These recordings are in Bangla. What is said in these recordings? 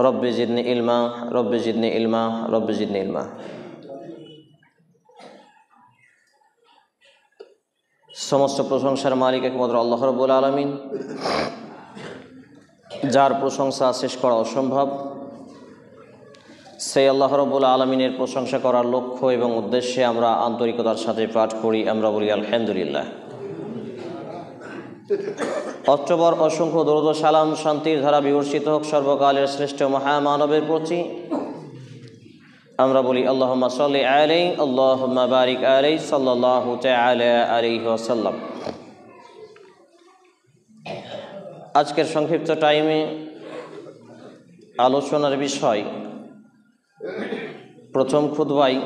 রব্বি জিদনি ইলমা, রব্বি জিদনি ইলমা, রব্বি জিদনি ইলমা। সমস্ত প্রশংসার মালিক একমাত্র আল্লাহ রাব্বুল আলামিন, যার প্রশংসা শেষ করা অসম্ভব। সেই আল্লাহ রাব্বুল আলামিনের প্রশংসা করার লক্ষ্য এবং উদ্দেশ্যে আমরা আন্তরিকতার সাথে পাঠ করি, আমরা বলি আলহামদুলিল্লাহ। অতঃপর অসংখ্য দরুদ ও সালাম শান্তির ধারা বিবর্ষিত হোক সর্বকালের শ্রেষ্ঠ মহামানবের প্রতি, আমরা বলি আল্লাহুম্মা সাল্লি আলাইহি, আল্লাহুম্মা বারিক আলাইহি, সাল্লাল্লাহু তাআলা আলাইহি ওয়াসাল্লাম। আজকের সংক্ষিপ্ত টাইমে আলোচনার বিষয়, প্রথম খুতবায়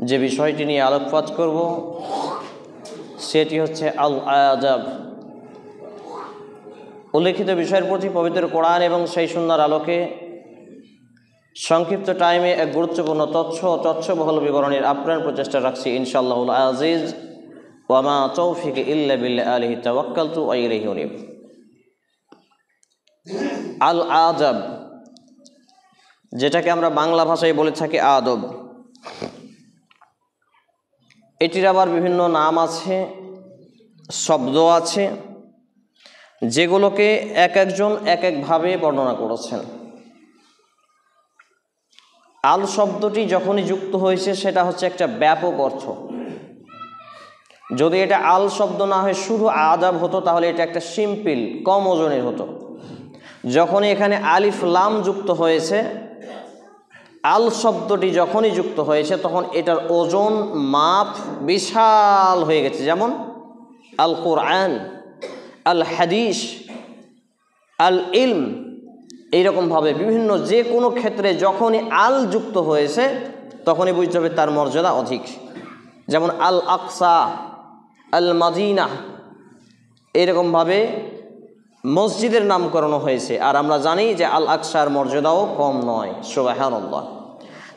যে বিষয়টি নিয়ে আলোকপাত করব সেটি হচ্ছে আল আযাব। উল্লেখিত বিষয়ের প্রতি পবিত্র কোরআন এবং সেই সুন্নাহর আলোকে সংক্ষিপ্ত টাইমে এক গুরুত্বপূর্ণ তথ্যবহুল বিবরণের আপ্রাণ প্রচেষ্টা রাখছি ইনশাআল্লাহুল আজিজ। ওয়া মা তৌফিকি ইল্লা বিল্লাহি আলাইহি তাওয়াক্কালতু ওয়া ইলাইহি উনীব। আল আযাব, যেটাকে আমরা বাংলা ভাষায় বলে থাকি আদব, এটির আবার বিভিন্ন নাম আছে, শব্দ আছে, যেগুলোকে এক একজন এক একভাবে বর্ণনা করেছেন। আল শব্দটি যখনই যুক্ত হয়েছে সেটা হচ্ছে একটা ব্যাপক অর্থ। যদি এটা আল শব্দ না হয় শুধু আযাব হতো তাহলে এটা একটা সিম্পল কম ওজনের হতো। যখনই এখানে আলিফ লাম যুক্ত হয়েছে, আল শব্দটি যখনই যুক্ত হয়েছে তখন এটার ওজন মাপ বিশাল হয়ে গেছে। যেমন আল কোরআন, আল হাদিস, আল ইলম, এইরকমভাবে বিভিন্ন যে কোনো ক্ষেত্রে যখনই আল যুক্ত হয়েছে তখনই বুঝতে হবে তার মর্যাদা অধিক। যেমন আল আকসা, আল মাদিনা, এরকমভাবে মসজিদের নামকরণ হয়েছে। আর আমরা জানি যে আল আকসার মর্যাদাও কম নয়, সুবহানাল্লাহ।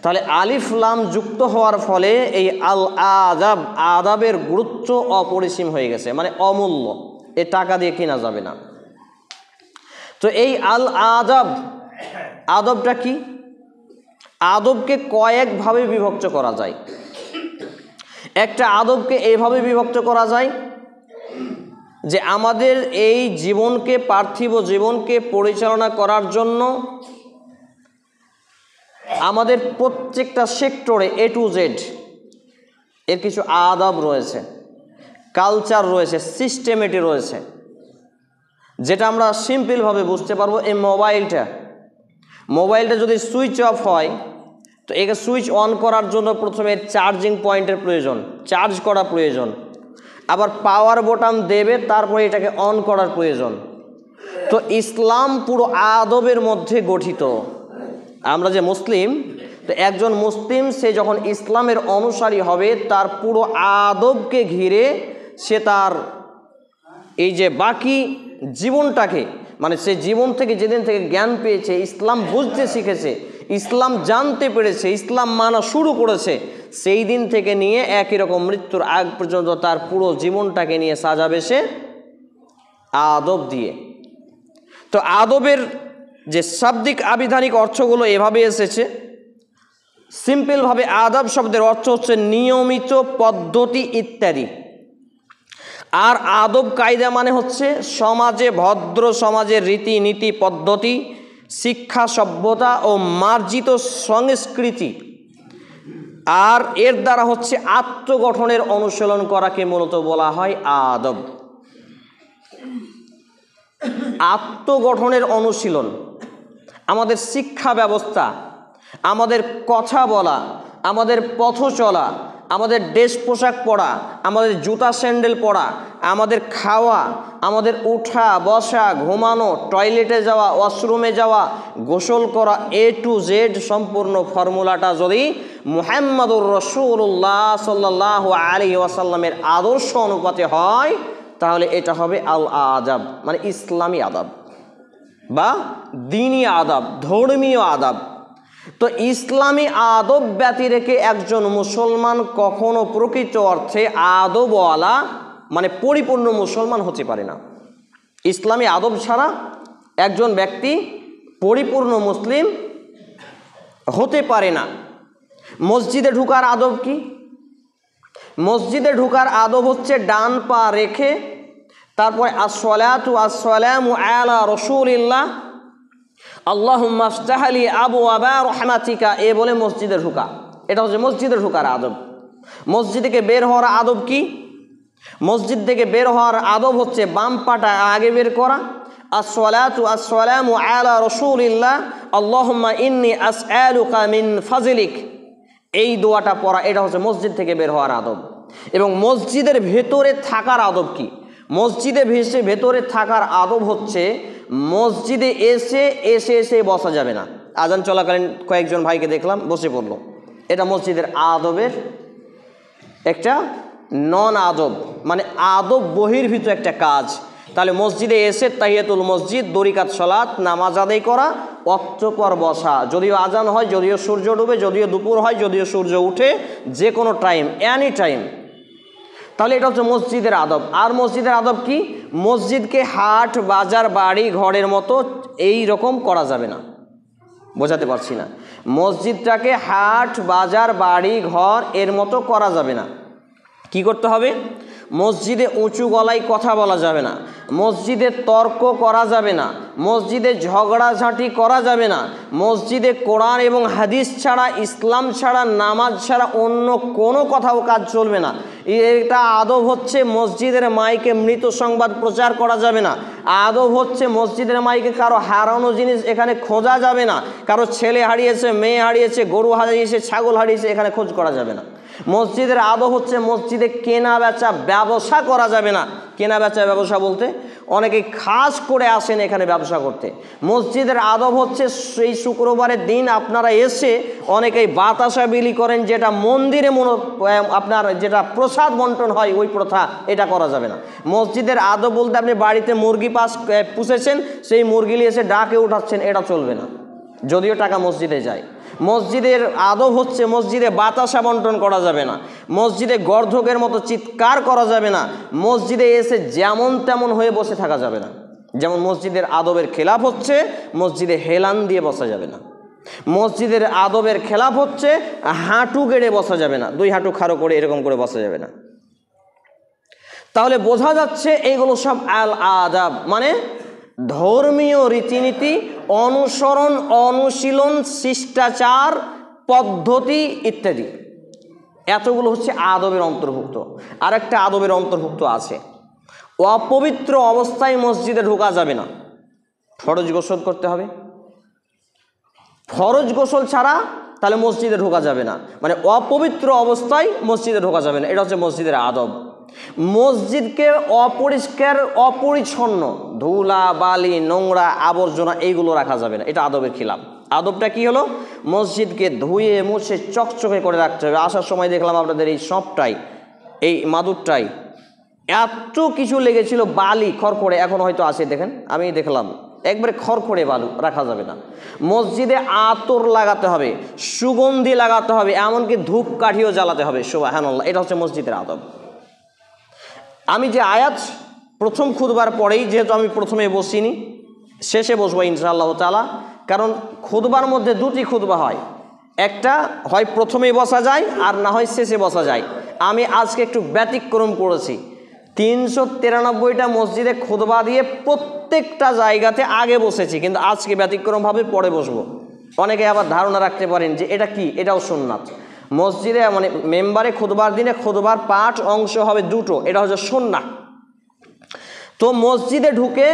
তাহলে আলিফ লাম যুক্ত হওয়ার ফলে এই আল আযাব, আযাবের গুরুত্ব অপরিসীম হয়ে গেছে, মানে অমূল্য, এ টাকা দিয়ে কেনা যাবে না। তো এই আল আযাব, আদবটা কি? আদবকে কয়েকভাবে বিভক্ত করা যায়। একটা আদবকে এইভাবে বিভক্ত করা যায় যে আমাদের এই জীবনকে, পার্থিব জীবনকে পরিচালনা করার জন্য আমাদের প্রত্যেকটা সেক্টরে এ টু জেড এর কিছু আদব রয়েছে, কালচার রয়েছে, সিস্টেমেটি রয়েছে, যেটা আমরা সিম্পলভাবে বুঝতে পারবো। এই মোবাইলটা যদি সুইচ অফ হয় তো একে সুইচ অন করার জন্য প্রথমে চার্জিং পয়েন্টের প্রয়োজন, চার্জ করা প্রয়োজন, আবার পাওয়ার বোতাম দেবে, তারপরে এটাকে অন করার প্রয়োজন। তো ইসলাম পুরো আদবের মধ্যে গঠিত। আমরা যে মুসলিম, তো একজন মুসলিম সে যখন ইসলামের অনুসারী হবে তার পুরো আদবকে ঘিরে সে তার এই যে বাকি জীবনটাকে, মানে সে জীবন থেকে যেদিন থেকে জ্ঞান পেয়েছে, ইসলাম বুঝতে শিখেছে, ইসলাম জানতে পেরেছে, ইসলাম মানা শুরু করেছে, সেই দিন থেকে নিয়ে একই রকম মৃত্যুর আগ পর্যন্ত তার পুরো জীবনটাকে নিয়ে সাজাবে সে আদব দিয়ে। তো আদবের যে শাব্দিক আবিধানিক অর্থগুলো এভাবে এসেছে। সিম্পলভাবে আদব শব্দের অর্থ হচ্ছে নিয়মিত পদ্ধতি ইত্যাদি। আর আদব কায়দা মানে হচ্ছে সমাজে, ভদ্র সমাজের রীতিনীতি, পদ্ধতি, শিক্ষা, সভ্যতা ও মার্জিত সংস্কৃতি। আর এর দ্বারা হচ্ছে আত্মগঠনের অনুশীলন করাকে মূলত বলা হয় আদব। আত্মগঠনের অনুশীলন, আমাদের শিক্ষা ব্যবস্থা, আমাদের কথা বলা, আমাদের পথ চলা, আমাদের ড্রেস পোশাক পরা, আমাদের জুতা স্যান্ডেল পরা, আমাদের খাওয়া, আমাদের উঠা বসা, ঘুমানো, টয়লেটে যাওয়া, ওয়াশরুমে যাওয়া, গোসল করা, এ টু জেড সম্পূর্ণ ফর্মুলাটা যদি মুহাম্মদুর রাসূলুল্লাহ সাল্লাল্লাহু আলাইহি ওয়াসাল্লামের আদর্শ অনুপাতে হয় তাহলে এটা হবে আল আদাব, মানে ইসলামী আদাব বা দ্বীনি আদাব, ধর্মীয় আদাব। তো ইসলামী আদব ব্যতি রেখে একজন মুসলমান কখনো প্রকৃত অর্থে আদবওয়ালা, মানে পরিপূর্ণ মুসলমান হতে পারে না। ইসলামী আদব ছাড়া একজন ব্যক্তি পরিপূর্ণ মুসলিম হতে পারে না। মসজিদে ঢুকার আদব কি? মসজিদে ঢুকার আদব হচ্ছে ডান পা রেখে তারপরে আসসালাতু আসসালামু আলা রাসূলিল্লাহ আল্লাহুম্মা আফতাহ লি আবওয়াবা রাহমাতিকা এ বলে মসজিদে ঢুকা। এটা হচ্ছে মসজিদে ঢুকার আদব। মসজিদ থেকে বের হওয়ার আদব কি? মসজিদ থেকে বের হওয়ার আদব হচ্ছে বাম পাটা আগে বের করা, আসসালাতু আসসালামু আলা রাসূলিল্লাহ আল্লাহুম্মা ইন্নী আসআলুকা মিন ফাজলিক, এই দোয়াটা পড়া। এটা হচ্ছে মসজিদ থেকে বের হওয়ার আদব। এবং মসজিদের ভেতরে থাকার আদব কি? মসজিদে ভেতরে থাকার আদব হচ্ছে মসজিদে এসে বসা যাবে না। আজান চলাকালীন কয়েকজন ভাইকে দেখলাম বসে পড়লো, এটা মসজিদের আদবের একটা নন আদব, মানে আদব বহির্ভূত একটা কাজ। তাহলে মসজিদে এসে তাহিয়াতুল মসজিদ, 2 রাকাত সালাত, নামাজ আদায় করা, অতঃপর বসা। যদিও আজান হয়, যদিও সূর্য ডুবে, যদিও দুপুর হয়, যদিও সূর্য উঠে, যে কোনো টাইম, এনি টাইম। তাহলে এটা হচ্ছে মসজিদের আদব। আর মসজিদের আদব কি? মসজিদকে হাট, বাজার, বাড়ি ঘরের মতো এই রকম করা যাবে না। বোঝাতে পারছি না? মসজিদটাকে হাট, বাজার, বাড়ি ঘর এর মতো করা যাবে না। কি করতে হবে? মসজিদে উঁচু গলায় কথা বলা যাবে না, মসজিদে তর্ক করা যাবে না, মসজিদে ঝগড়াঝাঁটি করা যাবে না, মসজিদে কোরআন এবং হাদিস ছাড়া, ইসলাম ছাড়া, নামাজ ছাড়া অন্য কোনো কথাও কাজ চলবে না। এটা আদব হচ্ছে মসজিদের মাইকে মৃত সংবাদ প্রচার করা যাবে না। আদব হচ্ছে মসজিদের মাইকে কারো হারানো জিনিস এখানে খোঁজা যাবে না। কারো ছেলে হারিয়েছে, মেয়ে হারিয়েছে, গরু হারিয়েছে, ছাগল হারিয়েছে, এখানে খোঁজ করা যাবে না। মসজিদের আদব হচ্ছে মসজিদে কেনা বেচা ব্যবসা করা যাবে না। কেনা বেচা ব্যবসা বলতে অনেকেই খাস করে আসেন এখানে ব্যবসা করতে। মসজিদের আদব হচ্ছে সেই শুক্রবারের দিন আপনারা এসে অনেকেই বাতাসা বিলি করেন, যেটা মন্দিরে আপনার যেটা প্রসাদ বন্টন হয় ওই প্রথা, এটা করা যাবে না। মসজিদের আদব বলতে আপনি বাড়িতে মুরগি পুষেছেন, সেই মুরগি নিয়ে এসে ডাকে উঠাচ্ছেন, এটা চলবে না, যদিও টাকা মসজিদে যায়। মসজিদের আদব হচ্ছে মসজিদে বাতাসা বন্টন করা যাবে না, মসজিদে গর্ধকের মতো চিৎকার করা যাবে না, মসজিদে এসে যেমন তেমন হয়ে বসে থাকা যাবে না। যেমন মসজিদের আদবের খেলাফ হচ্ছে মসজিদে হেলান দিয়ে বসা যাবে না। মসজিদের আদবের খেলাফ হচ্ছে হাঁটু গেড়ে বসা যাবে না, 2 হাঁটু খাড়ো করে এরকম করে বসা যাবে না। তাহলে বোঝা যাচ্ছে এইগুলো সব আল আদাব, মানে ধর্মীয় রীতিনীতি, অনুসরণ, অনুশীলন, শিষ্টাচার, পদ্ধতি ইত্যাদি, এতগুলো হচ্ছে আদবের অন্তর্ভুক্ত। আরেকটা আদবের অন্তর্ভুক্ত আছে, অপবিত্র অবস্থায় মসজিদে ঢোকা যাবে না। ফরজ গোসল করতে হবে, ফরজ গোসল ছাড়া তাহলে মসজিদে ঢোকা যাবে না, মানে অপবিত্র অবস্থায় মসজিদে ঢোকা যাবে না। এটা হচ্ছে মসজিদের আদব। মসজিদকে অপরিষ্কার, অপরিচ্ছন্ন, ধুলা বালি নোংরা আবর্জনা এইগুলো রাখা যাবে না, এটা আদবের খিলাফ। আদবটা কি হলো? মসজিদকে ধুয়ে মুছে চকচকে করে রাখতে হবে। আসার সময় দেখলাম আপনাদের এই সবটাই, এই মাদুরটাই এত কিছু লেগেছিল, বালি খড়খড়ে, এখন হয়তো আছে, দেখেন আমি দেখলাম একবারে খড়খড়ে বালু, রাখা যাবে না। মসজিদে আতর লাগাতে হবে, সুগন্ধি লাগাতে হবে, এমনকি ধূপকাঠিও জ্বালাতে হবে। সুবহানাল্লাহ, এটা হচ্ছে মসজিদের আদব। আমি যে আয়াত প্রথম খুতবার পরেই, যেহেতু আমি প্রথমে বসিনি, শেষে বসবো ইনশাআল্লাহ তাআলা, কারণ খুতবার মধ্যে 2টি খুতবা হয়, একটা হয় প্রথমেই বসা যায় আর না হয় শেষে বসা যায়। আমি আজকে একটু ব্যতিক্রম করেছি, 393টা মসজিদে খুতবা দিয়ে প্রত্যেকটা জায়গাতে আগে বসেছি, কিন্তু আজকে ব্যতিক্রমভাবে পরে বসবো। অনেকে আবার ধারণা রাখতে পারেন যে এটা কি, এটাও সুন্নাত। মসজিদে মানে মেম্বারে খুতবার দিনে খুতবার পাঠ অংশ হবে 2টো, এটা হচ্ছে সুন্নাহ। তো মসজিদে ঢুকে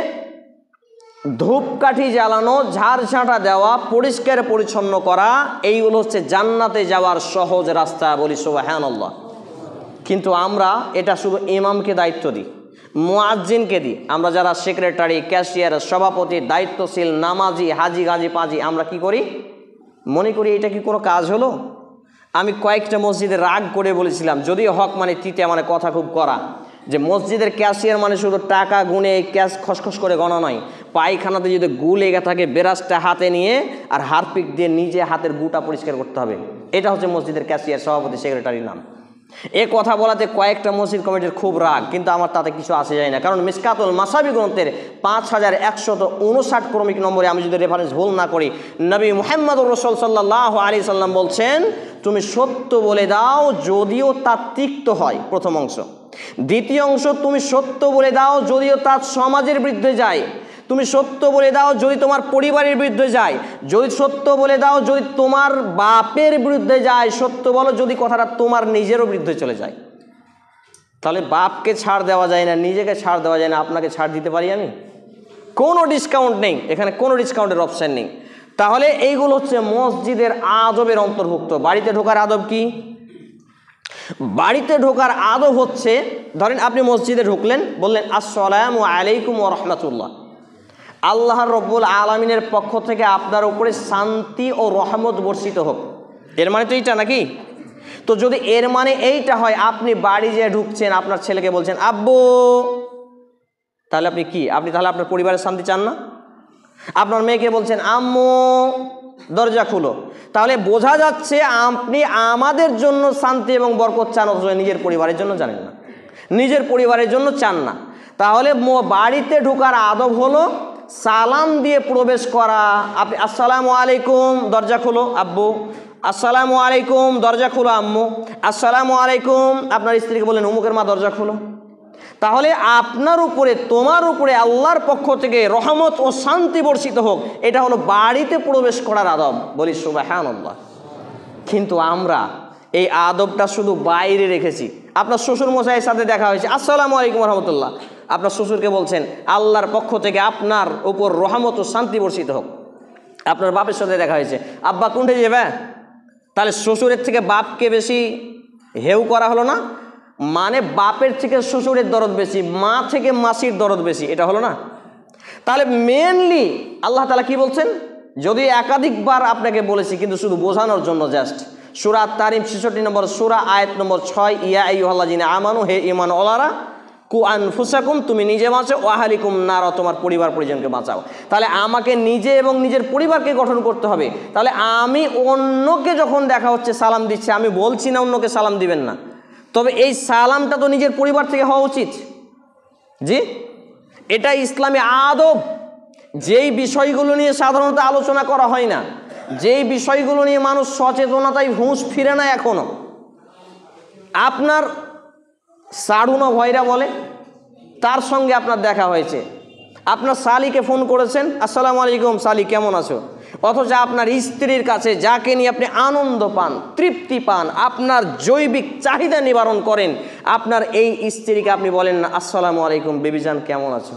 ধূপকাঠি জ্বালানো, ঝাড়ঝাঁটা দেওয়া, পরিষ্কার পরিচ্ছন্ন করা, এইগুলো হচ্ছে জান্নাতে যাওয়ার সহজ রাস্তা, বলি সুবহানাল্লাহ। কিন্তু আমরা এটা শুধু ইমামকে দায়িত্ব দিই, মুয়াজ্জিনকে দিই। আমরা যারা সেক্রেটারি, ক্যাশিয়ার, সভাপতি, দায়িত্বশীল, নামাজি, হাজি, গাজি, পাজি, আমরা কি করি? মনে করি এটা কি কোনো কাজ হলো? আমি কয়েকটা মসজিদে রাগ করে বলেছিলাম, যদিও হক মানে তিতে, মানে কথা খুব করা, যে মসজিদের ক্যাশিয়ার মানে শুধু টাকা গুনে ক্যাশ খসখস করে গণা নয়, পায়খানাতে যদি গু লেগে থাকে ব্রাশটা হাতে নিয়ে আর হারপিক দিয়ে নিজে হাতের গুটা পরিষ্কার করতে হবে। এটা হচ্ছে মসজিদের ক্যাশিয়ার, সভাপতি, সেক্রেটারির নাম। এ কথা বলাতে কয়েকটা মসজিদ কমিটির খুব রাগ, কিন্তু আমার তাতে কিছু আসে যায় না, কারণ মিসকাতুল মাসাবি গ্রন্থের 5159 ক্রমিক নম্বরে আমি যদি রেফারেন্স ভুল না করি, নবী মুহাম্মদুর রাসূল সাল্লাল্লাহু আলাইহি সাল্লাম বলছেন, তুমি সত্য বলে দাও যদিও তা তিক্ত হয়, প্রথম অংশ। দ্বিতীয় অংশ, তুমি সত্য বলে দাও যদিও তা সমাজের বিরুদ্ধে যায়, তুমি সত্য বলে দাও যদি তোমার পরিবারের বিরুদ্ধে যায়, যদি সত্য বলে দাও যদি তোমার বাপের বিরুদ্ধে যায়, সত্য বলো যদি কথাটা তোমার নিজেরও বিরুদ্ধে চলে যায়। তাহলে বাপকে ছাড় দেওয়া যায় না, নিজেকে ছাড় দেওয়া যায় না, আপনাকে ছাড় দিতে পারি আমি? কোনো ডিসকাউন্ট নেই এখানে, কোনো ডিসকাউন্টের অপশান নেই। তাহলে এইগুলো হচ্ছে মসজিদের আদবের অন্তর্ভুক্ত। বাড়িতে ঢোকার আদব কি? বাড়িতে ঢোকার আদব হচ্ছে, ধরেন আপনি মসজিদে ঢুকলেন, বললেন আসসালামু আলাইকুম ওয়া রাহমাতুল্লাহ, আল্লাহ রব্বুল আলামিনের পক্ষ থেকে আপনার উপরে শান্তি ও রহমত বর্ষিত হোক, এর মানে তো এইটা নাকি? তো যদি এর মানে এইটা হয়, আপনি বাড়ি যেয়ে ঢুকছেন, আপনার ছেলেকে বলছেন আব্বু, তাহলে আপনি কি, আপনি তাহলে আপনার পরিবারের শান্তি চান না? আপনার মেয়েকে বলছেন আম্মু দরজা খুলো, তাহলে বোঝা যাচ্ছে আপনি আমাদের জন্য শান্তি এবং বরকত চান, অথচ নিজের পরিবারের জন্য জানেন না, নিজের পরিবারের জন্য চান না। তাহলে বাড়িতে ঢোকার আদব হলো সালাম দিয়ে প্রবেশ করা। আপনি আসসালামু আলাইকুম, দরজা খুলো আব্বু, আসসালামু আলাইকুম, দরজা খুলো আম্মু, আসসালামু আলাইকুম, আপনার স্ত্রীকে বলেন অমুকের মা দরজা খুলো। তাহলে আপনার উপরে, তোমার উপরে আল্লাহর পক্ষ থেকে রহমত ও শান্তি বর্ষিত হোক, এটা হলো বাড়িতে প্রবেশ করার আদব। বলি সুবহানাল্লাহ। কিন্তু আমরা এই আদবটা শুধু বাইরে রেখেছি। আপনার শ্বশুর মশাইয়ের সাথে দেখা হয়েছে, আসসালামু আলাইকুম রহমতুল্লাহ, আপনার শ্বশুরকে বলছেন আল্লাহর পক্ষ থেকে আপনার উপর রহমত ও শান্তি বর্ষিত হোক। আপনার বাপের সাথে দেখা হয়েছে, আব্বা কোনটা যাবে, তাহলে শ্বশুরের থেকে বাপকে বেশি হেউ করা হলো না? মানে বাপের থেকে শ্বশুরের দরদ বেশি, মা থেকে মাসির দরদ বেশি, এটা হলো না? তাহলে মেনলি আল্লাহ তাআলা কি বলছেন, যদি একাধিকবার আপনাকে বলেছি, কিন্তু শুধু বোঝানোর জন্য জাস্ট। সূরা তারিম 66 নম্বর সূরা, আয়াত নম্বর 6, ইয়া আইয়ুহাল্লাযিনা আমানু, হে ঈমান ওয়ালারা, কু আনফুসাকুম, তুমি নিজে বাঁচাও, ওয়া আহলিকুম নার, তোমার পরিবার পরিজনকে বাঁচাও। তাহলে আমাকে নিজে এবং নিজের পরিবারকে গঠন করতে হবে। তাহলে আমি অন্যকে যখন দেখা হচ্ছে সালাম দিচ্ছে, আমি বলছি না অন্যকে সালাম দিবেন না, তবে এই সালামটা তো নিজের পরিবার থেকে হওয়া উচিত। জি, এটা ইসলামী আদব। যেই বিষয়গুলো নিয়ে সাধারণত আলোচনা করা হয় না, যেই বিষয়গুলো নিয়ে মানুষ সচেতনতায় হুঁশ ফিরে না এখনো। আপনার সাড়ুনো ভয়রা বলে, তার সঙ্গে আপনার দেখা হয়েছে, আপনার শালিকে ফোন করেছেন, আসসালামু আলাইকুম শালি কেমন আছো, অথচ আপনার স্ত্রীর কাছে যাকে নিয়ে আপনি আনন্দ পান, তৃপ্তি পান, আপনার জৈবিক চাহিদা নিবারণ করেন, আপনার এই স্ত্রীকে আপনি বলেন না আসসালামু আলাইকুম বেবিজান কেমন আছো।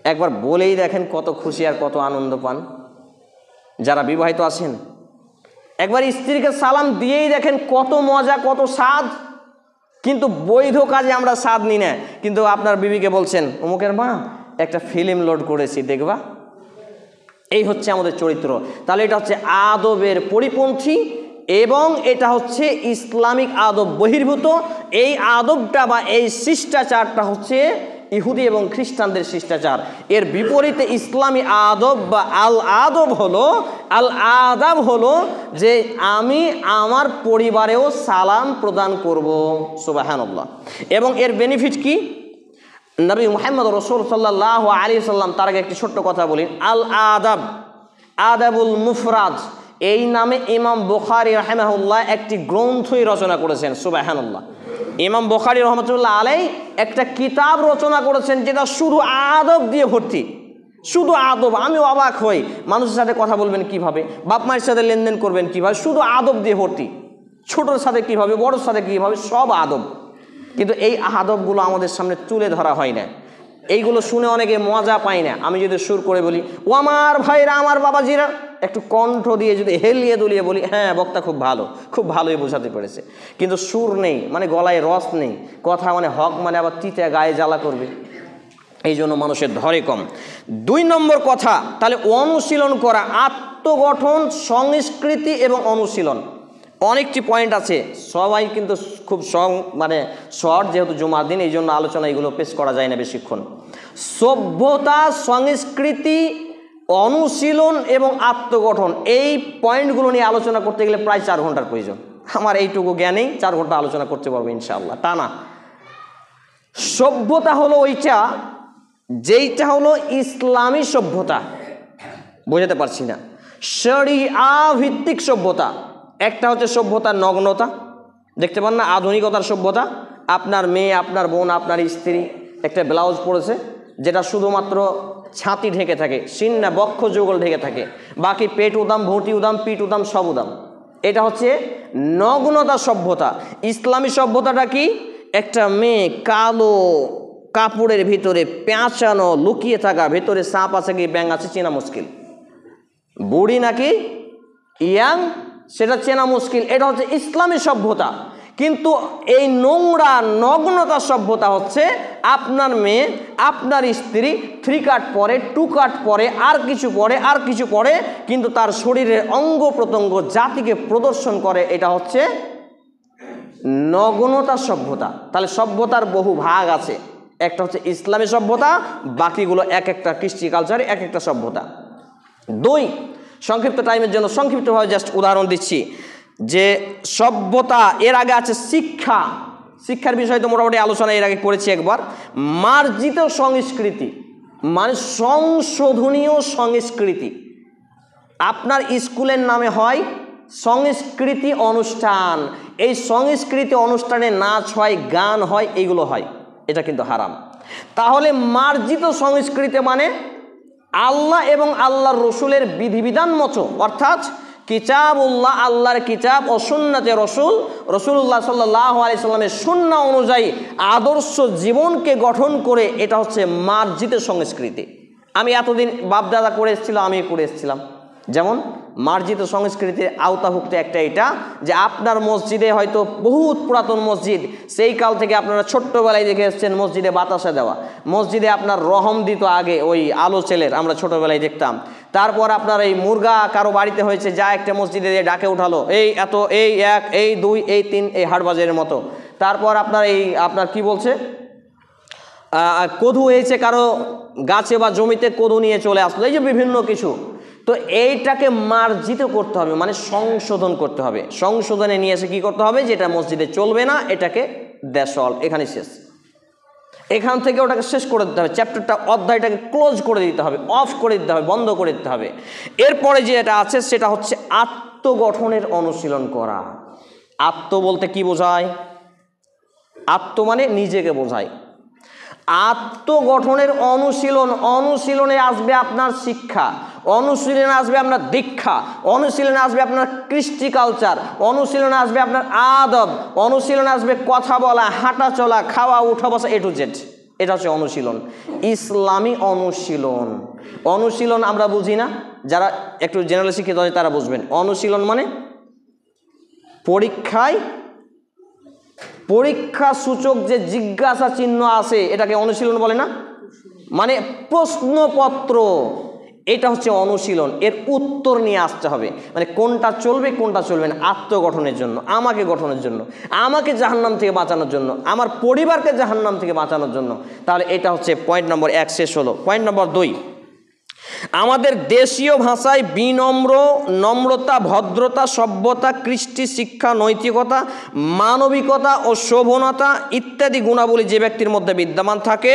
একবার বলেই দেখেন কত খুশি আর কত আনন্দ পান। যারা বিবাহিত আছেন, একবার স্ত্রীকে সালাম দিয়েই দেখেন কত মজা, কত স্বাদ। কিন্তু বৈধ কাজে আমরা স্বাদ নিই না। কিন্তু আপনার বিবিকে বলছেন অমুকের মা একটা ফিল্ম লোড করেছি দেখবা। এই হচ্ছে আমাদের চরিত্র। তাহলে এটা হচ্ছে আদবের পরিপন্থী এবং এটা হচ্ছে ইসলামিক আদব বহির্ভূত। এই আদবটা বা এই শিষ্টাচারটা হচ্ছে ইহুদি এবং খ্রিস্টানদের শিষ্টাচার। এর বিপরীতে ইসলামী আদব বা আল আদাব হলো যে আমি আমার পরিবারেও সালাম প্রদান করব। সুবহানাল্লাহ। এবং এর বেনিফিট কি? নবী মুহাম্মদ রাসূল সাল্লাল্লাহু আলাইহি সাল্লাম, তার আগে একটি ছোট্ট কথা বলি। আল আদাব, আদাবুল মুফরাদ, এই নামে ইমাম বুখারী রাহিমাহুল্লাহ একটি গ্রন্থই রচনা করেছেন। সুবহানাল্লাহ। ইমাম বুখারী রহমাতুল্লাহ আলাইহি একটা কিতাব রচনা করেছেন যেটা শুধু আদব দিয়ে ভর্তি, শুধু আদব। আমি অবাক হই, মানুষের সাথে কথা বলবেন কিভাবে, বাপ মায়ের সাথে লেনদেন করবেন কিভাবে, শুধু আদব দিয়ে ভর্তি। ছোটোর সাথে কিভাবে, বড়োর সাথে কিভাবে, সব আদব। কিন্তু এই আদবগুলো আমাদের সামনে তুলে ধরা হয় না। এইগুলো শুনে অনেকে মজা পায় না। আমি যদি সুর করে বলি, ও আমার ভাইরা, আমার বাবাজিরা, একটু কণ্ঠ দিয়ে যদি হেলিয়ে দুলিয়ে বলি, হ্যাঁ বক্তা খুব ভালো, খুব ভালোই বোঝাতে পেরেছে, কিন্তু সুর নেই, মানে গলায় রস নেই, কথা মানে হক মানে আবার তিতে গায়ে জ্বালা করবে, এই জন্য মানুষের ধরে কম। 2 নম্বর কথা, তাহলে অনুশীলন করা, আত্মগঠন, সংস্কৃতি এবং অনুশীলন। অনেকটি পয়েন্ট আছে, সবাই কিন্তু খুব মানে শর্ট, যেহেতু জুমার দিন এই জন্য আলোচনা এগুলো পেশ করা যায় না বেশিক্ষণ। সভ্যতা, সংস্কৃতি, অনুশীলন এবং আত্মগঠন, এই পয়েন্টগুলো নিয়ে আলোচনা করতে গেলে প্রায় 4 ঘন্টার প্রয়োজন। আমার এইটুকু জ্ঞানেই 4 ঘন্টা আলোচনা করতে পারবো ইনশাআল্লাহ, টানা। সভ্যতা হলো ওইটা যেইটা হলো ইসলামী সভ্যতা, বোঝাতে পারছি না, শরিয়া ভিত্তিক সভ্যতা। একটা হচ্ছে সভ্যতার নগ্নতা, দেখতে পান না আধুনিকতার সভ্যতা, আপনার মেয়ে, আপনার বোন, আপনার স্ত্রী একটা ব্লাউজ পরেছে যেটা শুধুমাত্র ছাতি ঢেকে থাকে, সিন্না বক্ষ যুগল ঢেকে থাকে, বাকি পেট উদাম, ভুঁটি উদাম, পিঠ উদাম, সব উদাম। এটা হচ্ছে নগ্নতা সভ্যতা। ইসলামী সভ্যতাটা কি? একটা মেয়ে কালো কাপড়ের ভিতরে পেঁচানো লুকিয়ে থাকা, ভেতরে সাপ আছে কি ব্যাঙ আছে চেনা মুশকিল, বুড়ি নাকি ইয়াং সেটা চেনা মুশকিল। এটা হচ্ছে ইসলামী সভ্যতা। কিন্তু এই নোংরা নগ্নতা সভ্যতা হচ্ছে আপনার মেয়ে, আপনার স্ত্রী 3 কাট পরে, 2 কাট পরে, আর কিছু পরে, আর কিছু পরে, কিন্তু তার শরীরের অঙ্গ প্রত্যঙ্গ জাতিকে প্রদর্শন করে। এটা হচ্ছে নগ্নতা সভ্যতা। তাহলে সভ্যতার বহু ভাগ আছে, একটা হচ্ছে ইসলামী সভ্যতা, বাকিগুলো এক একটা কৃষ্টি কালচারে এক একটা সভ্যতা। 2, সংক্ষিপ্ত টাইমের জন্য সংক্ষিপ্তভাবে জাস্ট উদাহরণ দিচ্ছি যে সভ্যতা, এর আগে আছে শিক্ষা। শিক্ষার বিষয় তো মোটামুটি আলোচনা এর আগে করেছি একবার। মার্জিত সংস্কৃতি মানে সংশোধনীয় সংস্কৃতি। আপনার স্কুলের নামে হয় সংস্কৃতি অনুষ্ঠান, এই সংস্কৃতি অনুষ্ঠানে নাচ হয়, গান হয়, এইগুলো হয়, এটা কিন্তু হারাম। তাহলে মার্জিত সংস্কৃতি মানে আল্লাহ এবং আল্লাহর রসুলের বিধিবিধান মতো, অর্থাৎ কিতাবুল্লাহ আল্লাহর কিতাব ও সুন্নাতে রসুল, রসুল্লাহ সাল্লাল্লাহু আলাইহি সাল্লামের সুন্নাহ অনুযায়ী আদর্শ জীবনকে গঠন করে, এটা হচ্ছে মার্জিত সংস্কৃতি। আমি এতদিন বাপদাদা করে এসেছিল, আমি করে এসেছিলাম। যেমন মার্জিত সংস্কৃতির আওতাভুক্ত একটা এটা যে আপনার মসজিদে হয়তো বহুত পুরাতন মসজিদ, সেই কাল থেকে আপনারা ছোট্টবেলায় দেখে এসছেন মসজিদে বাতাসা দেওয়া, মসজিদে আপনার রহম দিত আগে ওই আলো চেলের, আমরা ছোটবেলায় দেখতাম। তারপর আপনার এই মুরগা কারো বাড়িতে হয়েছে, যা একটা মসজিদে দিয়ে ডাকে উঠালো, এই এত, এই 1, এই 2, এই 3, এই হাটবাজারের মতো। তারপর আপনার এই আপনার কি বলছে কদু হয়েছে, কারো গাছে বা জমিতে কদু নিয়ে চলে আসলো, এই যে বিভিন্ন কিছু। তো এইটাকে মার্জিত করতে হবে, মানে সংশোধন করতে হবে। সংশোধনে নিয়ে এসে কী করতে হবে, যেটা মসজিদে চলবে না এটাকে দেশল, এখানে শেষ, এখান থেকে ওটাকে শেষ করে দিতে হবে, চ্যাপ্টারটা অধ্যায়টাকে ক্লোজ করে দিতে হবে, অফ করে দিতে হবে, বন্ধ করে দিতে হবে। এরপরে যেটা আছে সেটা হচ্ছে আত্মগঠনের অনুশীলন করা। আত্ম বলতে কি বোঝায়? আত্ম মানে নিজেকে বোঝায়। আত্মগঠনের অনুশীলন, অনুশীলনে আসবে আপনার শিক্ষা, অনুশীলনে আসবে আপনার দীক্ষা, অনুশীলনে আসবে আপনার কৃষ্টি কালচার, অনুশীলনে আসবে আপনার আদব, অনুশীলনে আসবে কথা বলা, হাঁটা চলা, খাওয়া, উঠা বসা, A to Z। এটা হচ্ছে অনুশীলন, ইসলামী অনুশীলন। অনুশীলন আমরা বুঝি না, যারা একটু জেনারেল শিক্ষিত হয় তারা বুঝবেন। অনুশীলন মানে পরীক্ষা সূচক যে জিজ্ঞাসা চিহ্ন আছে এটাকে অনুশীলন বলে না, মানে প্রশ্নপত্র, এটা হচ্ছে অনুশীলন। এর উত্তর নিয়ে আসতে হবে, মানে কোনটা চলবে কোনটা চলবে না, আত্মগঠনের জন্য, আমাকে গঠনের জন্য, আমাকে জাহান্নাম থেকে বাঁচানোর জন্য, আমার পরিবারকে জাহান্নাম থেকে বাঁচানোর জন্য। তাহলে এটা হচ্ছে পয়েন্ট নম্বর 1 শেষ হলো। পয়েন্ট নম্বর 2, আমাদের দেশীয় ভাষায় বিনম্র, নম্রতা, ভদ্রতা, সভ্যতা, কৃষ্টি, শিক্ষা, নৈতিকতা, মানবিকতা ও শোভনতা ইত্যাদি গুণাবলী যে ব্যক্তির মধ্যে বিদ্যমান থাকে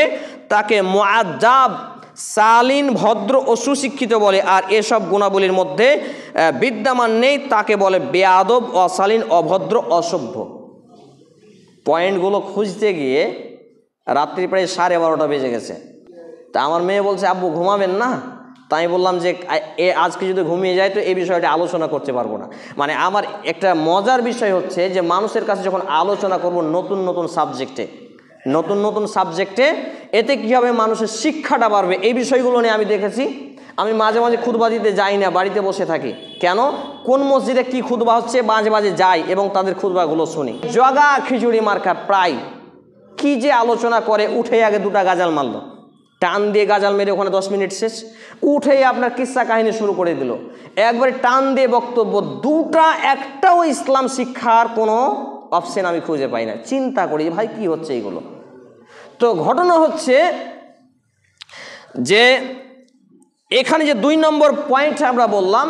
তাকে মুআদ্দাব, শালীন, ভদ্র ও সুশিক্ষিত বলে। আর এসব গুণাবলীর মধ্যে বিদ্যমান নেই তাকে বলে বেয়াদব, অশালীন, অভদ্র, অসভ্য। পয়েন্টগুলো খুঁজতে গিয়ে রাত্রি প্রায় 12:30 বেজে গেছে। তা আমার মেয়ে বলছে, আব্বু ঘুমাবেন না? তাই বললাম যে আজকে যদি ঘুমিয়ে যায় তো এই বিষয়টা আলোচনা করতে পারবো না। মানে আমার একটা মজার বিষয় হচ্ছে যে মানুষের কাছে যখন আলোচনা করব নতুন নতুন সাবজেক্টে, এতে কী হবে, মানুষের শিক্ষাটা বাড়বে। এই বিষয়গুলো নিয়ে আমি দেখেছি। আমি মাঝে মাঝে খুতবা দিতে যাই না, বাড়িতে বসে থাকি। কেন? কোন মসজিদে কি খুতবা হচ্ছে মাঝে মাঝে যাই এবং তাদের খুতবাগুলো শুনি। জগা খিচুড়ি মার্কা প্রায় কি যে আলোচনা করে, উঠে আগে 2টা গাজাল মারল, টান দিয়ে গাজাল মেরে ওখানে 10 মিনিট শেষ, উঠেই আপনার কিস্সা কাহিনী শুরু করে দিল, একবারে টান দিয়ে বক্তব্য, 2টা একটাও ইসলাম শিক্ষার কোনো অপশন আমি খুঁজে পাই না। চিন্তা করি ভাই কি হচ্ছে এইগুলো। তো ঘটনা হচ্ছে যে এখানে যে 2 নম্বর পয়েন্ট আমরা বললাম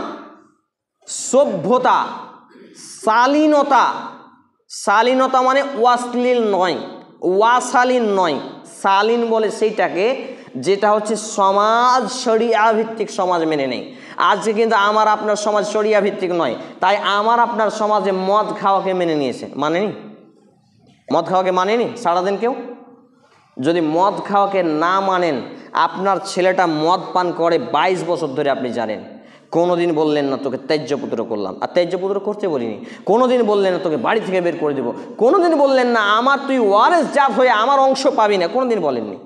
সভ্যতা, শালীনতা, শালীনতা মানে অশ্লীল নয়, ওয়াশালীন নয়, শালীন বলে সেইটাকে যেটা হচ্ছে সমাজ শরিয়া ভিত্তিক সমাজ মেনে নেই। আজকে কিন্তু আমার আপনার সমাজ শরিয়া ভিত্তিক নয়, তাই আমার আপনার সমাজে মদ খাওয়াকে মেনে নিয়েছে, মানেনি? মদ খাওয়াকে মানেনি সারাদিন কেউ? যদি মদ খাওয়াকে না মানেন, আপনার ছেলেটা মদ পান করে 22 বছর ধরে, আপনি জানেন, কোনোদিন বললেন না তোকে ত্যায্যপুত্র করলাম, আর ত্যায্যপুত্র করতে বলিনি, কোনোদিন বললেন না তোকে বাড়ি থেকে বের করে দেবো, কোনোদিন বললেন না আমার তুই ওয়ারেস জাত হয়ে আমার অংশ পাবি না, কোনোদিন বলেননি।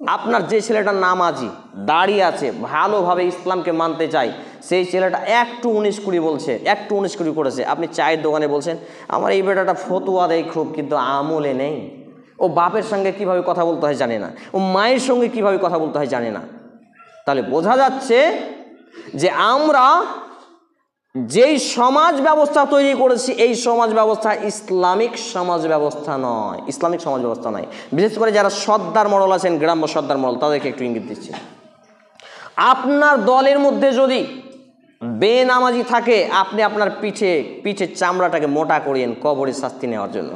আপনার যে ছেলেটা নামাজি, দাঁড়িয়ে আছে, ভালোভাবে ইসলামকে মানতে চায়, সেই ছেলেটা একটু 19-20 বলছে, একটু 19-20 করেছে, আপনি চায়ের দোকানে বলছেন আমার এই বেটাটা ফতুয়া দেয় খুব, কিন্তু আমলে নেই। ও বাপের সঙ্গে কিভাবে কথা বলতে হয় জানে না, ও মায়ের সঙ্গে কিভাবে কথা বলতে হয় জানে না। তাহলে বোঝা যাচ্ছে যে আমরা যেই সমাজ ব্যবস্থা তৈরি করেছি, এই সমাজ ব্যবস্থা ইসলামিক সমাজ ব্যবস্থা নয়, ইসলামিক সমাজ ব্যবস্থা নয়। বিশেষ করে যারা সর্দার মডেল আছেন, গ্রাম্য সর্দার মডেল, তাদেরকে একটু ইঙ্গিত দিচ্ছি। আপনার দলের মধ্যে যদি বেনামাজি থাকে, আপনি আপনার পিঠের চামড়াটাকে মোটা করিয়েন কবরের শাস্তি নেওয়ার জন্য,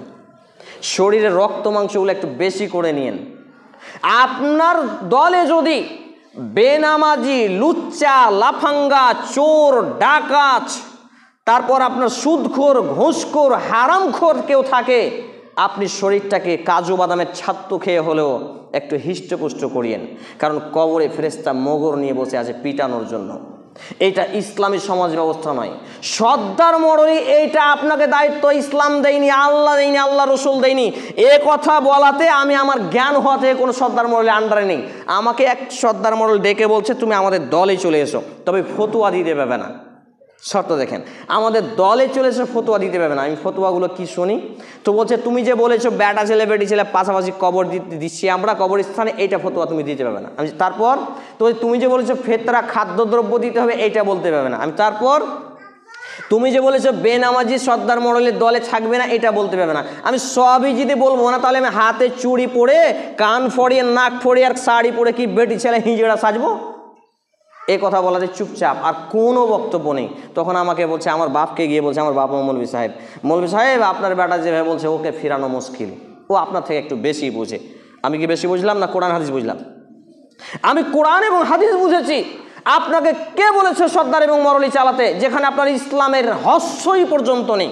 শরীরের রক্ত মাংসগুলো একটু বেশি করে নিয়েন। আপনার দলে যদি বেনামাজি, লুচ্চা, লাফাঙ্গা, চোর, ডাকাত, তারপর আপনার সুদখোর, ঘুষখোর, হারামখোর কেউ থাকে, আপনি শরীরটাকে কাজু বাদামের ছাত্তু খেয়ে হলেও একটু হিষ্টপুষ্ট করিয়েন, কারণ কবরে ফেরেশতা মোগর নিয়ে বসে আছে পিটানোর জন্য। এটা ইসলামী সমাজ ব্যবস্থা নয়। সর্দার মডেলই এইটা আপনাকে দায়িত্ব ইসলাম দেয়নি, আল্লাহ দেয়নি, আল্লাহ রসুল দেয়নি। এ কথা বলাতে আমি আমার জ্ঞান হওয়া থেকে কোনো সর্দার মডেলের আন্ডারে নেই। আমাকে এক সর্দার মডেল ডেকে বলছে তুমি আমাদের দলে চলে এসো, তবে ফতুয়া দিতে পারবে না। শর্ত দেখেন, আমাদের দলে চলে এসে ফতুয়া দিতে পারবে না। আমি ফতুয়াগুলো কি শুনি, তো বলছে তুমি যে বলেছো বেটা ছেলে বেটি ছেলে পাশাপাশি কবর দিচ্ছি আমরা কবরস্থানে, এইটা ফতুয়া তুমি দিতে পারবে না। আমি তারপর তো তুমি যে বলেছো ফেতরা খাদ্যদ্রব্য দিতে হবে, এইটা বলতে পারবে না। আমি তারপর তুমি যে বলেছো বেনামাজি সর্দার মডেলের দলে থাকবে না, এটা বলতে পারবে না। আমি সবই যদি বলবো না, তাহলে আমি হাতে চুড়ি পরে, কান ফড়িয়ে, নাক ফড়িয়ে আর শাড়ি পরে কি বেটি ছেলে হিজড়া সাজবো? এ কথা বলাতে চুপচাপ, আর কোনো বক্তব্য নেই। তখন আমাকে বলছে, আমার বাপকে গিয়ে বলছে, আমার বাপ মৌলভী সাহেব আপনার বেটা যেভাবে বলছে ওকে ফিরানো মুশকিল, ও আপনার থেকে একটু বেশি বুঝে। আমি কি বেশি বুঝলাম না কোরআন হাদিস বুঝলাম? আমি কোরআন এবং হাদিস বুঝেছি। আপনাকে কে বলেছে সর্দার এবং মরলি চালাতে, যেখানে আপনার ইসলামের হস্যই পর্যন্ত নেই,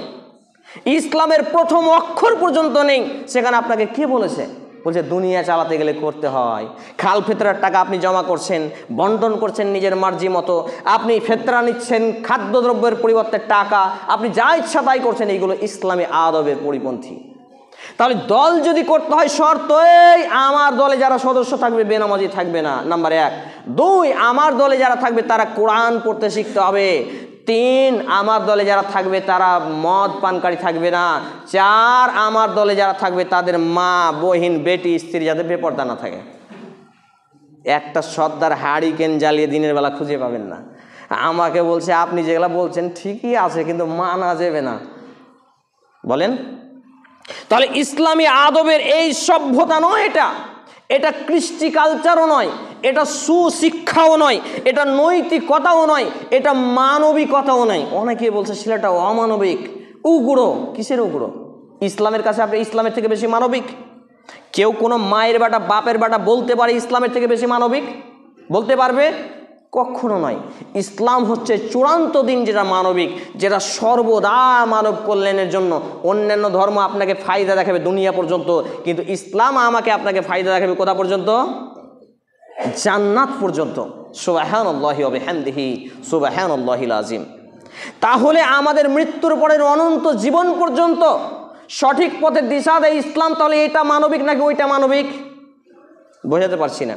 ইসলামের প্রথম অক্ষর পর্যন্ত নেই, সেখানে আপনাকে কে বলেছে? বলছে দুনিয়া চালাতে গেলে করতে হয়। খাল ফেতরার টাকা আপনি জমা করছেন, বন্টন করছেন নিজের মার্জি মতো, আপনি ফেতরা নিচ্ছেন খাদ্যদ্রব্যের পরিবর্তে টাকা, আপনি যা ইচ্ছা তাই করছেন, এইগুলো ইসলামী আদবের পরিপন্থী। তাহলে দল যদি করতে হয়, শর্ত এই আমার দলে যারা সদস্য থাকবে বেনামাজি থাকবে না, নাম্বার 1। 2, আমার দলে যারা থাকবে তারা কোরআন পড়তে শিখতে হবে। 3, আমার দলে যারা থাকবে তারা মদ পানকারী থাকবে না। 4, আমার দলে যারা থাকবে তাদের মা, বহিন, বেটি, স্ত্রী যাতে বেপরদা না থাকে। একটা সর্দার হারিকেন জ্বালিয়ে দিনের বেলা খুঁজে পাবেন না। আমাকে বলছে আপনি যেগুলা বলছেন ঠিকই আছে, কিন্তু মানা যাবে না, বলেন। তাহলে ইসলামী আদবের এই সভ্যতা নয়, এটা কৃষ্টি কালচারও নয়, এটা সুশিক্ষাও নয়, এটা নৈতিকতাও নয়, এটা মানবিকতাও নয়। অনেকে বলছে ছেলেটা অমানবিক, উগ্র। কিসের উগ্র? ইসলামের কাছে আপনি ইসলামের থেকে বেশি মানবিক? কেউ কোনো মায়ের বেটা, বাপের বেটা বলতে পারে ইসলামের থেকে বেশি মানবিক? বলতে পারবে? কখনো নয়। ইসলাম হচ্ছে চূড়ান্ত দিন, যেটা মানবিক, যেটা সর্বদা মানব কল্যাণের জন্য। অন্যান্য ধর্ম আপনাকে ফায়দা দেখাবে দুনিয়া পর্যন্ত, কিন্তু ইসলাম আপনাকে ফায়দা দেখাবে কোথা পর্যন্ত? জান্নাত পর্যন্ত। সুবহানাল্লাহি ওয়া বিহামদিহি সুবহানাল্লাহিল আযীম। তাহলে আমাদের মৃত্যুর পরের অনন্ত জীবন পর্যন্ত সঠিক পথের দিশা দেয় ইসলাম। তাহলে এটা মানবিক নাকি ওইটা মানবিক? বোঝাতে পারছি না।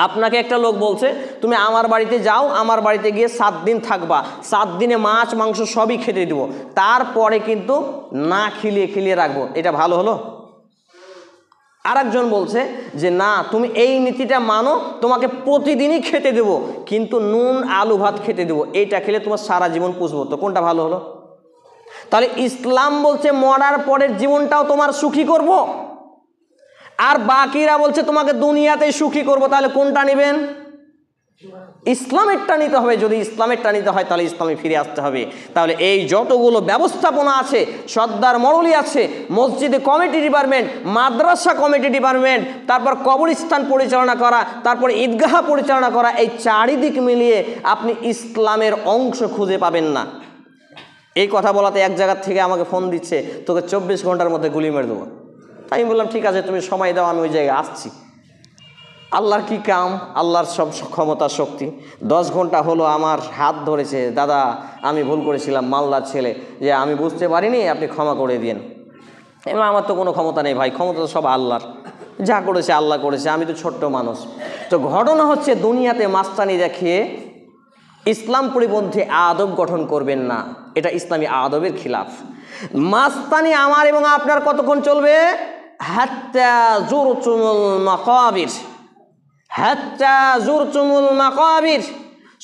আপনাকে একটা লোক বলছে তুমি আমার বাড়িতে যাও, আমার বাড়িতে গিয়ে 7 দিন থাকবা, 7 দিনে মাছ মাংস সবই খেতে দেব, তারপরে কিন্তু না খিলিয়ে রাখবো, এটা ভালো হলো? আরেকজন বলছে যে না তুমি এই নীতিটা মানো, তোমাকে প্রতিদিনই খেতে দেব, কিন্তু নুন আলু ভাত খেতে দেবো, এইটা খেলে তোমার সারা জীবন পুষবো। তো কোনটা ভালো হলো? তাহলে ইসলাম বলছে মরার পরের জীবনটাও তোমার সুখী করব, আর বাকিরা বলছে তোমাকে দুনিয়াতেই সুখী করব। তাহলে কোনটা নেবেন? ইসলামেরটা নিতে হবে। যদি ইসলামেরটা নিতে হয় তাহলে ইসলামে ফিরে আসতে হবে। তাহলে এই যতগুলো ব্যবস্থাপনা আছে, সর্দার মরলি আছে, মসজিদে কমিটি ডিপার্টমেন্ট, মাদ্রাসা কমিটি ডিপার্টমেন্ট, তারপর কবরস্থান পরিচালনা করা, তারপর ঈদগাহ পরিচালনা করা, এই চারিদিক মিলিয়ে আপনি ইসলামের অংশ খুঁজে পাবেন না। এই কথা বলাতে এক জায়গার থেকে আমাকে ফোন দিচ্ছে, তোকে 24 ঘন্টার মধ্যে গুলি মেরে দেবো। আমি বললাম ঠিক আছে, তুমি সময় দাও, আমি ওই জায়গায় আসছি। আল্লাহর কি কাম, আল্লাহর সব ক্ষমতা শক্তি। 10 ঘন্টা হলো আমার হাত ধরেছে, দাদা আমি ভুল করেছিলাম, মালদার ছেলে, যে আমি বুঝতে পারিনি, আপনি ক্ষমা করে দিন। এবার আমার তো কোনো ক্ষমতা নেই ভাই, ক্ষমতা তো সব আল্লাহর, যা করেছে আল্লাহ করেছে, আমি তো ছোট্ট মানুষ। তো ঘটনা হচ্ছে, দুনিয়াতে মাস্তানি দেখিয়ে ইসলাম পরিপন্থী আদব গঠন করবেন না, এটা ইসলামী আদবের খিলাফ। মাস্তানি আমার এবং আপনার কতক্ষণ চলবে? হাত্তা যুরতুমুল মাকাবির, হাত্তা যুরতুমুল মাকাবির।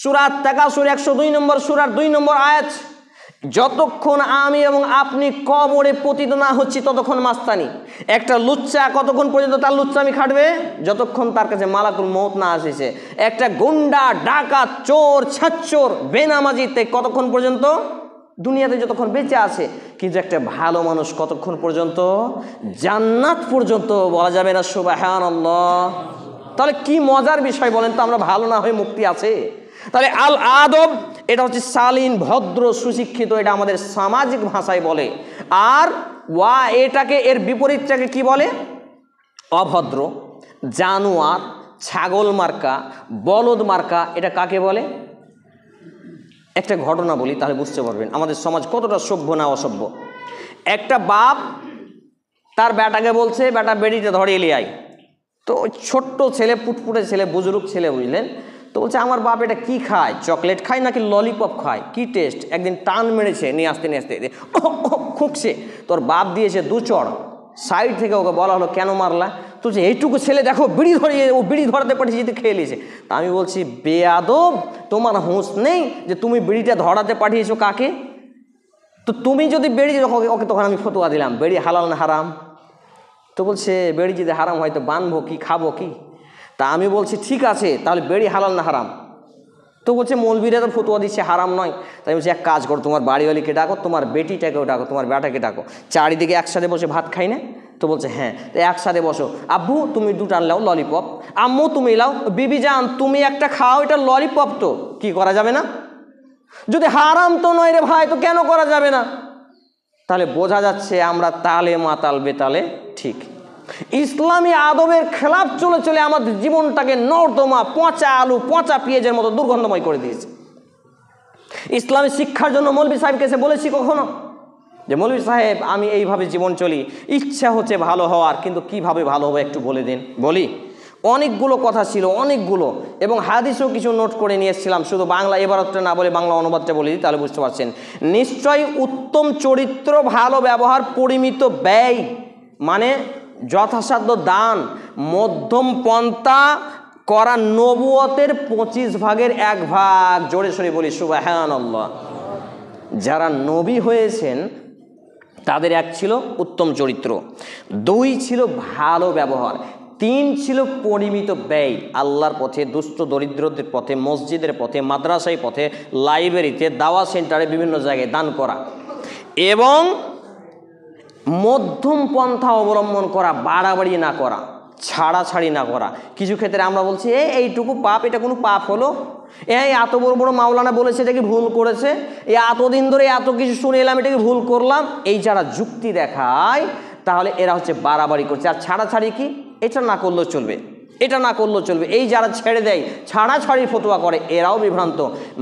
সূরা তাকাসুর 102 নম্বর সূরার 2 নম্বর আয়াত। যতক্ষণ আমি এবং আপনি কবরে পতিত না হচ্ছি ততক্ষণ মাস্তানি। একটা লুচ্চা কতক্ষণ পর্যন্ত তার লুচ্চামি খাটবে? যতক্ষণ তার কাছে মালাকুল মউত না আসে। একটা গুন্ডা, ডাকাত, চোর, ছাচ্চোর, বেনামাজি কতক্ষণ পর্যন্ত? দুনিয়াতে যতক্ষণ বেঁচে আছে। কিন্তু একটা ভালো মানুষ কতক্ষণ পর্যন্ত? জান্নাত পর্যন্ত। বলা যাবে না সুবহানাল্লাহ? তাহলে কি মজার বিষয় বলেন তো, আমরা ভালো না হয়ে মুক্তি আছে? তাহলে আল আদব এটা হচ্ছে শালীন, ভদ্র, সুশিক্ষিত, এটা আমাদের সামাজিক ভাষায় বলে। আর ওয়া এটাকে, এর বিপরীতটাকে কি বলে? অভদ্র, জানোয়ার, ছাগল মার্কা, বলদ মার্কা, এটা কাকে বলে? একটা ঘটনা বলি তাহলে বুঝতে পারবেন আমাদের সমাজ কতটা সভ্য না অসভ্য। একটা বাপ তার বেটাকে বলছে, বেটা বেড়িতে ধরে এলিয়ে আয়। তো ওই ছোট্ট ছেলে, পুটপুটে ছেলে, বুজুর্গ ছেলে, বুঝলেন তো, বলছে আমার বাপ এটা কি খায়, চকলেট খায় নাকি ললিপপ খায়, কি টেস্ট? একদিন টান মেরেছে, নিয়ে আসতে খুঁকছে। তোর বাপ দিয়েছে 2 চড়। সাইড থেকে ওকে বলা হলো, কেন মারলা? তো যে এইটুকু ছেলে দেখো বিড়ি ধরিয়ে, ও বিড়ি ধরাতে পাঠিয়েছে, যদি খেয়ে নিয়েছে। তা আমি বলছি, বেয়াদব, তোমার হুঁশ নেই যে তুমি বিড়িটা ধরাতে পাঠিয়েছো কাকে? তো তুমি যদি বেড়ি, ওকে তখন আমি ফতোয়া দিলাম, বেড়ি হালাল না হারাম? তো বলছে, বেড়ি যদি হারাম হয় তো বানবো কি, খাবো কি? তা আমি বলছি ঠিক আছে, তাহলে বেড়ি হালাল না হারাম? তো বলছে, মৌলবীরা তো ফতোয়া দিচ্ছে হারাম নয়। তাই বলছি, এক কাজ করো, তোমার বাড়িওয়ালিকে ডাকো, তোমার বেটিটাকেও ডাকো, তোমার বেটাকে ডাকো, চারিদিকে একসাথে বসে ভাত খাই না? তো বলছে হ্যাঁ। তো একসাথে বসো, আব্বু তুমি 2টা লাও ললিপপ, আম্মু তুমি লাও, বিবি জান তুমি একটা খাও, এটা ললিপপ। তো কি করা যাবে না? যদি হারাম তো নয় রে ভাই, তো কেন করা যাবে না? তাহলে বোঝা যাচ্ছে আমরা তালে মাতাল বেতালে ঠিক। ইসলামী আদবের খেলাফ চলে চলে আমাদের জীবনটাকে নর্দমা, পচা আলু, পচা পেঁয়াজের মতো দুর্গন্ধময় করে দিয়েছে। ইসলামী শিক্ষার জন্য মৌলভী সাহেবকে এসে বলেছি কখনো যে, মৌলভী সাহেব আমি এইভাবে জীবন চলি, ইচ্ছা হচ্ছে ভালো হওয়ার, কিন্তু কিভাবে ভালো হবে একটু বলে দিন? বলি, অনেকগুলো কথা ছিল, অনেকগুলো, এবং হাদিসও কিছু নোট করে নিয়ে এসেছিলাম। শুধু বাংলা এবারটা না বলে বাংলা অনুবাদটা বলে দিই, তাহলে বুঝতে পারছেন। নিশ্চয়ই উত্তম চরিত্র, ভালো ব্যবহার, পরিমিত ব্যয় মানে যথাসাধ্য দান, মধ্যম পন্থা করা নবুয়তের 25 ভাগের 1 ভাগ। জোরে সরে বলি সুবহানাল্লাহ। যারা নবী হয়েছেন তাদের 1 ছিল উত্তম চরিত্র, 2 ছিল ভালো ব্যবহার, 3 ছিল পরিমিত ব্যয়, আল্লাহর পথে, দুস্থ দরিদ্রদের পথে, মসজিদের পথে, মাদ্রাসায় পথে, লাইব্রেরিতে, দাওয়া সেন্টারে, বিভিন্ন জায়গায় দান করা, এবং মধ্যম পন্থা অবলম্বন করা, বাড়াবাড়ি না করা, ছাড়াছাড়ি না করা। কিছু ক্ষেত্রে আমরা বলছি এইটুকু পাপ, এটা কোনো পাপ হলো? এত বড় বড় মাওলানা বলেছে, এটা কি ভুল করেছে? এতদিন ধরে এত কিছু শুনে এলাম, এটা কি ভুল করলাম? এই যারা যুক্তি দেখায় তাহলে এরা হচ্ছে বাড়াবাড়ি করছে। আর ছাড়াছাড়ি কি? এটা না করলেও চলবে, এটা না করলেও চলবে। এই যারা ছেড়ে দেয়, ছাড়াছাড়ি ফতোয়া করে, এরাও বিভ্রান্ত।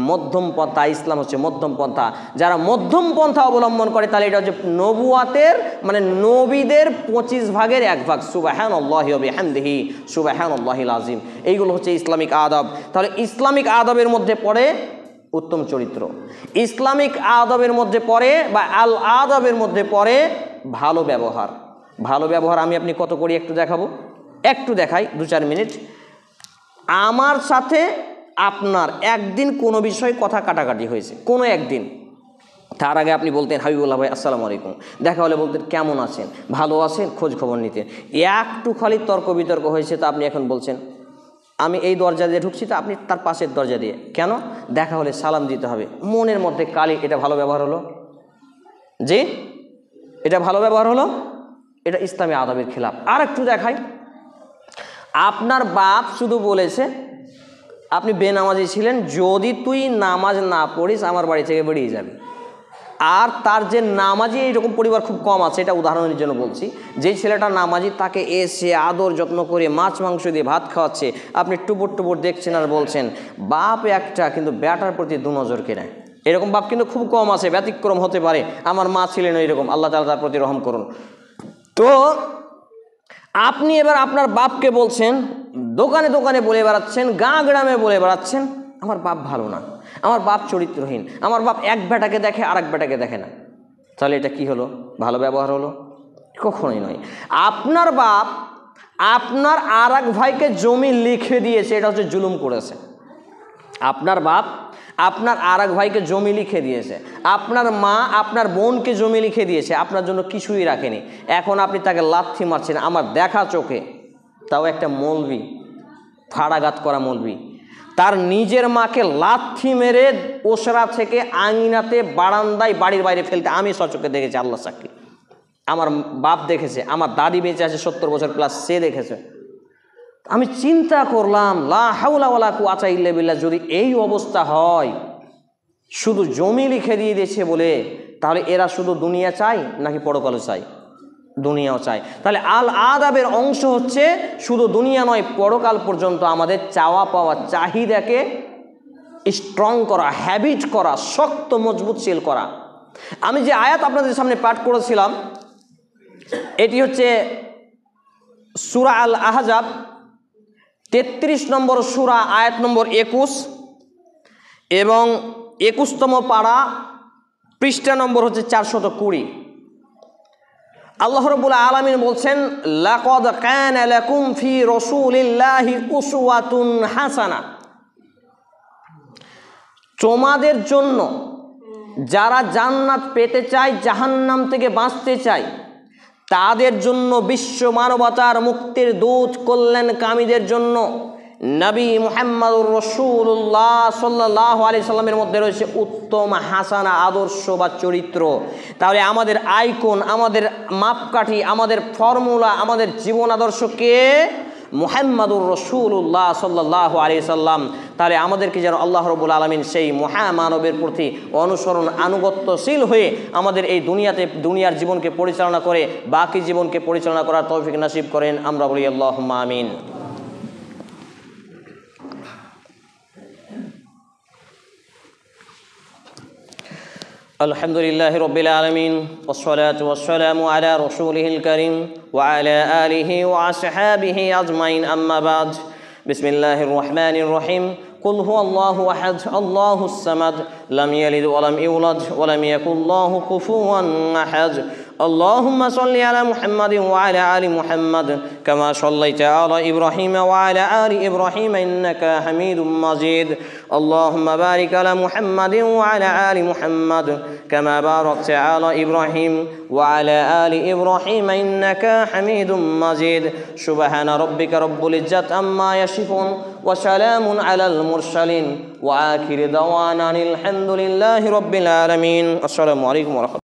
মধ্যম পন্থা, ইসলাম হচ্ছে মধ্যম পন্থা। যারা মধ্যম পন্থা অবলম্বন করে তাহলে এটা হচ্ছে নবুয়াতের মানে নবীদের 25 ভাগের 1 ভাগ। সুবহানাল্লাহি ওয়া বিহামদিহি সুবহানাল্লাহিল আযীম। এইগুলো হচ্ছে ইসলামিক আদব। তাহলে ইসলামিক আদবের মধ্যে পড়ে উত্তম চরিত্র, ইসলামিক আদবের মধ্যে পড়ে বা আল আদবের মধ্যে পড়ে ভালো ব্যবহার। ভালো ব্যবহার আমি আপনি কত করি একটু দেখাবো, একটু দেখাই 2-4 মিনিট। আমার সাথে আপনার একদিন কোনো বিষয়ে কথা কাটাকাটি হয়েছে, কোনো একদিন, তার আগে আপনি বলতেন হাবিবুল্লাহ ভাই আসসালামু আলাইকুম, দেখা হলে বলতেন কেমন আছেন, ভালো আছেন, খোঁজ খবর নিতেন। একটু খালি তর্ক বিতর্ক হয়েছে, তো আপনি এখন বলছেন আমি এই দরজা দিয়ে ঢুকছি তো আপনি তার পাশের দরজা দিয়ে, কেন? দেখা হলে সালাম দিতে হবে, মনের মধ্যে কালি। এটা ভালো ব্যবহার হলো? জি, এটা ভালো ব্যবহার হলো? এটা ইসলামী আদবের খেলাফ। আর একটু দেখাই, আপনার বাপ শুধু বলেছে, আপনি বেনামাজি ছিলেন, যদি তুই নামাজ না পড়িস আমার বাড়ি থেকে বেরিয়ে যাবি। আর তার যে নামাজি, এইরকম পরিবার খুব কম আছে, এটা উদাহরণের জন্য বলছি। যে ছেলেটা নামাজি তাকে এসে আদর যত্ন করে মাছ মাংস দিয়ে ভাত খাওয়াচ্ছে, আপনি টুপুর টুপুর দেখছেন আর বলছেন বাপ একটা, কিন্তু বেটার প্রতি দু নজর কেনায়। এরকম বাপ কিন্তু খুব কম আছে, ব্যতিক্রম হতে পারে। আমার মা ছিলেন এইরকম, আল্লাহ তাআলা তার প্রতি রহম করুন। তো আপনি এবার আপনার বাপকে বলছেন, দোকানে দোকানে বলে বেড়াচ্ছেন, গাঁ গ্রামে বলে বেড়াচ্ছেন আমার বাপ ভালো না, আমার বাপ চরিত্রহীন, আমার বাপ এক বেটাকে দেখে আর এক বেটাকে দেখে না। তাহলে এটা কি হলো? ভালো ব্যবহার হলো? কখনোই নয়। আপনার বাপ আপনার আর এক ভাইকে জমি লিখে দিয়েছে, এটা হচ্ছে জুলুম করেছে। আপনার বাপ আপনার আর এক ভাইকে জমি লিখে দিয়েছে, আপনার মা আপনার বোনকে জমি লিখে দিয়েছে, আপনার জন্য কিছুই রাখেনি। এখন আপনি তাকে লাথি মারছেন আমার দেখা চোখে, তাও একটা মৌলবি, ফাড়াঘাত করা মৌলবি, তার নিজের মাকে লাথি মেরে ওসরা থেকে আঙিনাতে বারান্দায় বাড়ির বাইরে ফেলতে আমি সচক্ষে দেখেছি, আল্লাহ সাক্ষী। আমার বাপ দেখেছে, আমার দাদি বেঁচে আছে 70 বছর প্লাস, সে দেখেছে। আমি চিন্তা করলাম লা হাওলা ওয়ালা কুওয়াতা ইল্লা বিল্লাহ, যদি এই অবস্থা হয় শুধু জমি লিখে দিয়ে দিয়েছে বলে, তাহলে এরা শুধু দুনিয়া চায় নাকি পরকালও চায়? দুনিয়াও চায়। তাহলে আল আদাবের অংশ হচ্ছে শুধু দুনিয়া নয়, পরকাল পর্যন্ত আমাদের চাওয়া পাওয়া চাহিদাকে স্ট্রং করা, হ্যাবিট করা, শক্ত মজবুতশীল করা। আমি যে আয়াত আপনাদের সামনে পাঠ করেছিলাম, এটি হচ্ছে সূরা আল আহজাব 33 নম্বর সূরা, আয়াত নম্বর 21 এবং 21তম পারা, পৃষ্ঠা নম্বর হচ্ছে 420। আল্লাহ রাব্বুল আলামিন বলছেন, লাকাদ কানা লাকুম ফি রাসূলিল্লাহি উসওয়াতুন হাসানা। তোমাদের জন্য যারা জান্নাত পেতে চায়, জাহান্নাম থেকে বাঁচতে চায়, তাদের জন্য বিশ্ব মানবতার মুক্তির দূত, কল্যাণকামীদের জন্য নবী মুহাম্মদুর রাসূলুল্লাহ সাল্লাল্লাহু আলাইহি সাল্লামের মধ্যে রয়েছে উত্তম হাসানা, আদর্শ বা চরিত্র। তাহলে আমাদের আইকন, আমাদের মাপকাঠি, আমাদের ফর্মুলা, আমাদের জীবন আদর্শকে মুহাম্মদুর রাসূলুল্লাহ সাল্লাল্লাহু আলাইহি সাল্লাম। তাহলে আমাদেরকে যেন আল্লাহ রাব্বুল আলামিন সেই মহামানবের প্রতি অনুসরণ আনুগত্যশীল হয়ে আমাদের এই দুনিয়ার জীবনকে পরিচালনা করে বাকি জীবনকে পরিচালনা করার তৌফিক নসিব করেন। আমরা বলি আল্লাহুম্মা আমিন। আলহামদুলিল্লাহি রাব্বিল আলামিন ওয়াসসালাতু ওয়াসসালামু আলা রাসূলিহিল কারীম ওয়া আলা আলিহি ওয়া আসহাবিহি আজমাইন, আম্মা বাদ। বিসমিল্লাহির রহমানির রহিম। কুল হুয়াল্লাহু আহাদ, আল্লাহুস সামাদ, লাম ইয়ালিদ ওয়া লাম ইউলাদ ওয়া লাম ইয়াকুল লাহু কুফুওয়ান আহাদ। اللهم صل على محمد وعلى آل محمد كما صليت على إبراهيم وعلى آل إبراهيم إنك حميد مجيد. اللهم بارك على محمد وعلى آل محمد كما باركت على إبراهيم وعلى آل إبراهيم إنك حميد مجيد. سبحان ربك رب العزة عما يصفون وسلام على المرسلين وآخر دعوانا الحمد لله رب العالمين. السلام عليكم ورحمة الله.